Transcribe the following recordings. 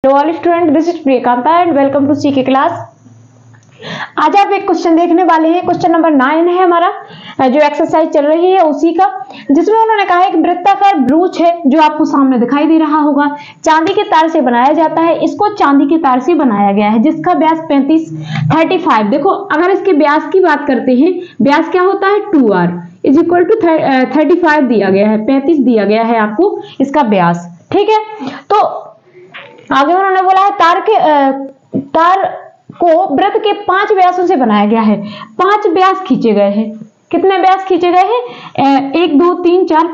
Hello all student, this is Priyakanta and welcome to CK class. आज आप एक question देखने वाले हैं। क्वेश्चन नंबर 9 है हमारा, जो एक्सरसाइज चल रही है उसी का, जिसमें उन्होंने कहा है कि वृत्ताकार ब्रूच है जो आपको सामने दिखाई दे रहा होगा, चांदी के तार से बनाया जाता है। इसको चांदी के तार से बनाया गया है जिसका व्यास 35 देखो, अगर इसके व्यास की बात करते हैं, व्यास क्या होता है 2r इज इक्वल टू 35 दिया गया है, 35 दिया गया है आपको इसका व्यास। ठीक है, तो आगे उन्होंने बोला है तार को वृत्त के 5 व्यासों से बनाया गया है। 5 व्यास खींचे गए हैं। कितने व्यास खींचे गए हैं? 1 2 3 4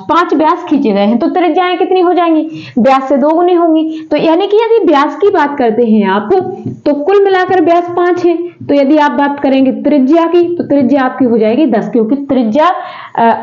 5 व्यास खींचे गए हैं। तो त्रिज्याएं कितनी हो जाएंगी? व्यास से 2 गुनी होंगी। तो यानी कि यदि व्यास की बात करते हैं आप, तो कुल मिलाकर व्यास 5 है। तो यदि आप बात करेंगे त्रिज्या की, तो त्रिज्या आपकी हो जाएगी 10, क्योंकि त्रिज्या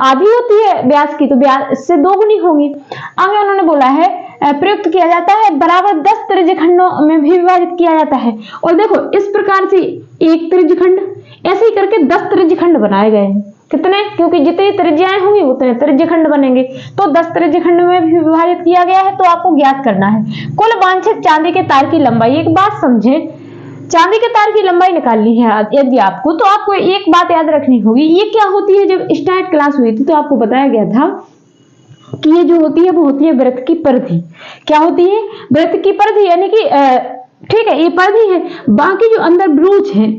आधी होती है व्यास की, तो व्यास से 2 गुनी होंगी। आगे उन्होंने बोला है प्रयुक्त किया जाता है, बराबर 10 त्रिज्यखंडों में भी विभाजित किया जाता है। और देखो इस प्रकार से एक त्रिज्यखंड, ऐसे ही करके 10 त्रिज्यखंड बनाए गए हैं। कितने? क्योंकि जितनी त्रिज्याएं होंगी उतने त्रिज्यखंड बनेंगे। तो 10 त्रिज्यखंड में भी विभाजित किया गया है। तो आपको ज्ञात करना है कुल वांछित चांदी के तार की लंबाई। एक बात समझे, चांदी के तार की लंबाई निकालनी है यदि आपको, तो आपको एक बात याद रखनी होगी। ये क्या होती है, जब स्टार्ट क्लास हुई थी तो आपको बताया गया था कि ये जो होती है वो होती है वृत्त की परिधि। क्या होती है? वृत्त की परिधि, यानी कि ठीक है ये परिधि है, बाकी जो अंदर ब्रूच है,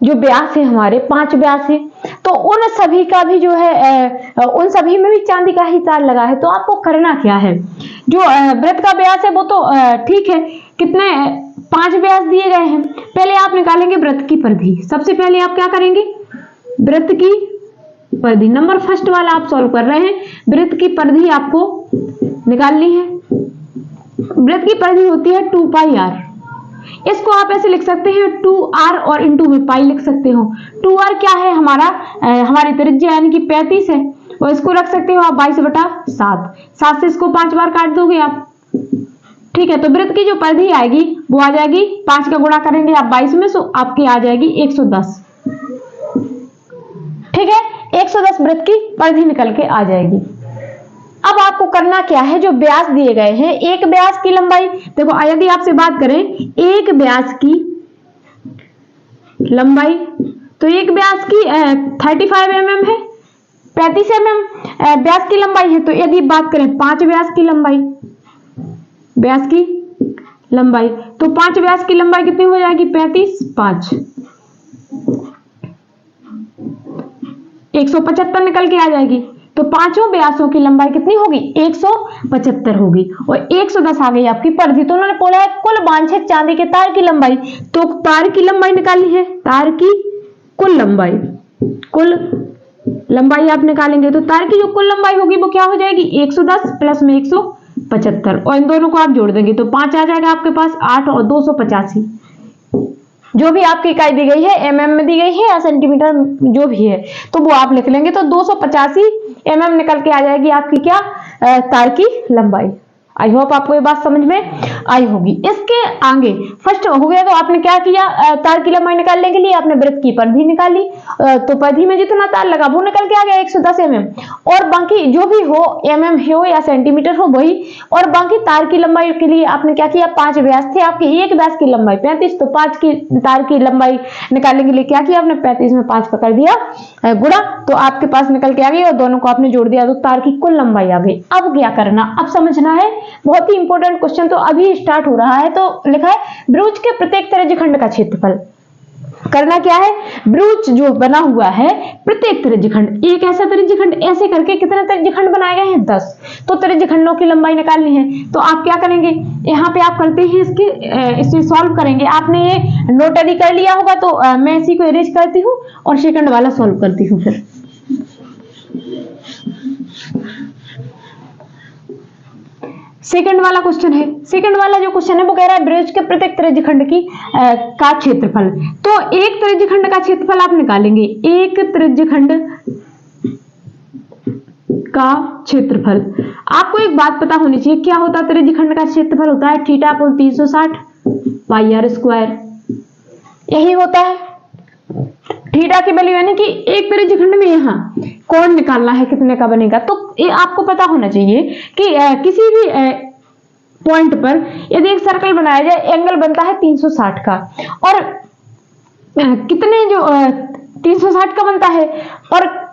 जो व्यास है हमारे 5 व्यास है, तो उन सभी का भी जो है उन सभी में भी चांदी का ही तार लगा है। तो आपको करना क्या है, जो वृत्त का व्यास है वो तो ठीक है, कितने 5 व्यास दिए गए हैं। पहले आप निकालेंगे वृत्त की परिधि। सबसे पहले आप क्या करेंगे? वृत्त की परिधि, नंबर फर्स्ट वाला आप सॉल्व कर रहे हैं। वृत्त की परिधि आपको निकालनी है। वृत्त की परिधि होती है 2πr। इसको आप ऐसे लिख सकते हैं 2r और इंटू में पाई लिख सकते हो। 2r क्या है? हमारी त्रिज्या यानी कि 35 है, और इसको रख सकते हो आप 22/7। 7 से इसको 5 बार काट दोगे आप। ठीक है, तो वृत्त की जो परिधि आएगी वो आ जाएगी, 5 का गुणा करेंगे आप 22 में, सो आपकी आ जाएगी 110। ठीक है, 110 वृत्त की परिधि निकल के आ जाएगी। अब आपको करना क्या है, जो व्यास दिए गए हैं, एक व्यास की लंबाई, देखो यदि आपसे बात करें एक व्यास की लंबाई, तो एक व्यास की 35 mm है, 35 mm व्यास की लंबाई है। तो यदि बात करें 5 व्यास की लंबाई, व्यास की लंबाई, तो 5 व्यास की लंबाई कितनी हो जाएगी? 35 5 175 निकल के आ जाएगी। तो पांचों व्यासों की लंबाई कितनी होगी? 175 होगी, और 110 आ गई आपकी परिधि। तो उन्होंने बोला है कुल वांछित चांदी के तार की लंबाई। तो तार की लंबाई निकालनी है, तार की कुल लंबाई आप निकालेंगे, तो तार की जो कुल लंबाई होगी वो क्या हो जाएगी? 110 प्लस में 175, और इन दोनों को आप जोड़ देंगे तो 5 आ जाएगा आपके पास, 8 और 285। जो भी आपकी इकाई दी गई है, mm में दी गई है या सेंटीमीटर जो भी है, तो वो आप लिख लेंगे। तो 285 mm निकल के आ जाएगी आपकी क्या? तार की लंबाई। आई होप आपको ये बात समझ में आई होगी। इसके आगे फर्स्ट हो गया, तो आपने क्या किया? तार की लंबाई निकालने के लिए आपने वृत्त की परिधि निकाली, तो परिधि में जितना तार लगा वो निकल के आ गया 110 mm, और बाकी जो भी हो mm हो या सेंटीमीटर हो वही। और बाकी तार की लंबाई के लिए आपने क्या किया? 5 व्यास थे आपके, एक व्यास की लंबाई 35, तो 5 की तार की लंबाई निकालने के लिए क्या किया आपने? 35 में 5 पकड़ दिया गुणा, तो आपके पास निकल के आ गई, और दोनों को आपने जोड़ दिया तो तार की कुल लंबाई आ गई। अब क्या करना, अब समझना है, बहुत ही इंपॉर्टेंट क्वेश्चन। तो अभी स्टार्ट हो रहा है। तो लिखा है ब्रूच के प्रत्येक त्रिज्यखंड का क्षेत्रफल। करना क्या है? ब्रूच जो बना हुआ है, प्रत्येक त्रिज्यखंड, एक ऐसा त्रिज्यखंड, ऐसे करके कितने त्रिज्यखंड बनाए गए हैं? 10। तो त्रिज्यखंडों की लंबाई निकालनी है। तो आप क्या करेंगे, यहाँ पे आप करते हैं इसे सॉल्व करेंगे। आपने ये नोट यदि कर लिया होगा तो मैं इसी को इरेज करती हूँ और सेकंड वाला सॉल्व करती हूँ। फिर सेकंड वाला क्वेश्चन है। सेकंड वाला जो क्वेश्चन है वो कह रहा है ब्रूच के प्रत्येक त्रिज्यखंड की का क्षेत्रफल। तो एक त्रिज्यखंड का क्षेत्रफल आप निकालेंगे, एक त्रिज्यखंड का क्षेत्रफल। आपको एक बात पता होनी चाहिए, क्या होता है त्रिज्यखंड का क्षेत्रफल? होता है theta upon 360 pi R square. यही होता है थीटा की वैल्यू, यानी कि एक त्रिज्यखंड में यहाँ कोण निकालना है कितने का बनेगा। तो ये आपको पता होना चाहिए कि किसी भी पॉइंट पर यदि एक सर्कल बनाया जाए, एंगल बनता है 360 का, और कितने जो 360 का बनता है, और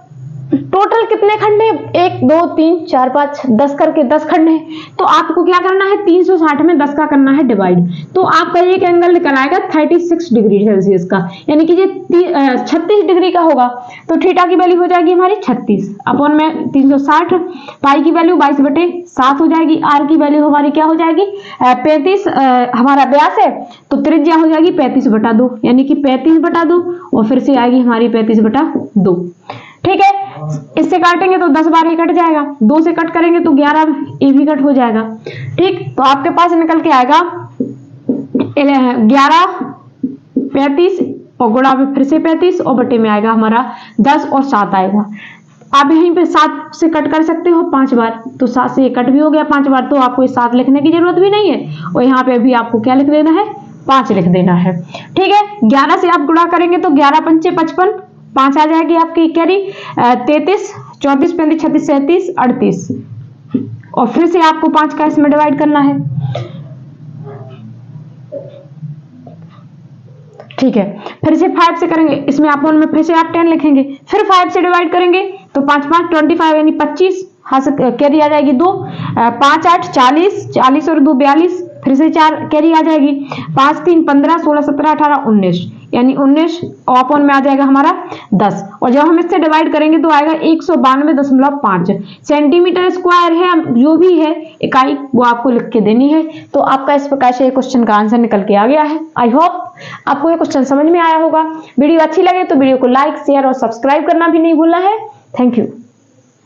टोटल कितने खंड है, 1 2 3 4 5 10 करके 10 खंड है। तो आपको क्या करना है, 360 में 10 का करना है डिवाइड। तो आपका एक एंगल निकल आएगा 36 डिग्री सेल्सियस का, यानी कि ये 36 डिग्री का होगा। तो थीटा की वैल्यू हो जाएगी हमारी 36 अपॉन में 360, पाई की वैल्यू 22/7 हो जाएगी, आर की वैल्यू हमारी क्या हो जाएगी 35, हमारा व्यास है तो त्रिज्या हो जाएगी 35/2, यानी कि 35/2, और फिर से आएगी हमारी 35/2। ठीक है, इससे काटेंगे तो 10 बार ही कट जाएगा, 2 से कट करेंगे तो 11 ये भी कट हो जाएगा। ठीक, तो आपके पास निकल के आएगा 11 35 और गुणा में फिर से 35 और बटे में आएगा हमारा 10 और 7 आएगा। आप यहीं पे 7 से कट कर सकते हो 5 बार, तो 7 से कट भी हो गया 5 बार, तो आपको 7 लिखने की जरूरत भी नहीं है, और यहाँ पे भी आपको क्या लिख देना है 5 लिख देना है। ठीक है, 11 से आप गुणा करेंगे तो 11 पंचे 55, 5 आ जाएगी आपकी कैरी, 33 34 35 36 37 38, और फिर से आपको 5 का इसमें डिवाइड करना है। ठीक है, फिर से 5 से करेंगे, इसमें अपन में फिर से आप 10 लिखेंगे, फिर 5 से डिवाइड करेंगे तो 5 5 25 यानी 25, हाँ से कैरी आ जाएगी 2, 5 8 40 40 और 2 42, फिर से 4 कैरी आ जाएगी, 5 3 15 16 17 18 19, यानी 19 और अपन में आ जाएगा हमारा 10, और जब हम इससे डिवाइड करेंगे तो आएगा 192.5 सेंटीमीटर स्क्वायर है, जो भी है इकाई वो आपको लिख के देनी है। तो आपका इस प्रकार से क्वेश्चन का आंसर निकल के आ गया है। आई होप आपको ये क्वेश्चन समझ में आया होगा। वीडियो अच्छी लगे तो वीडियो को लाइक शेयर और सब्सक्राइब करना भी नहीं भूलना है। Thank you.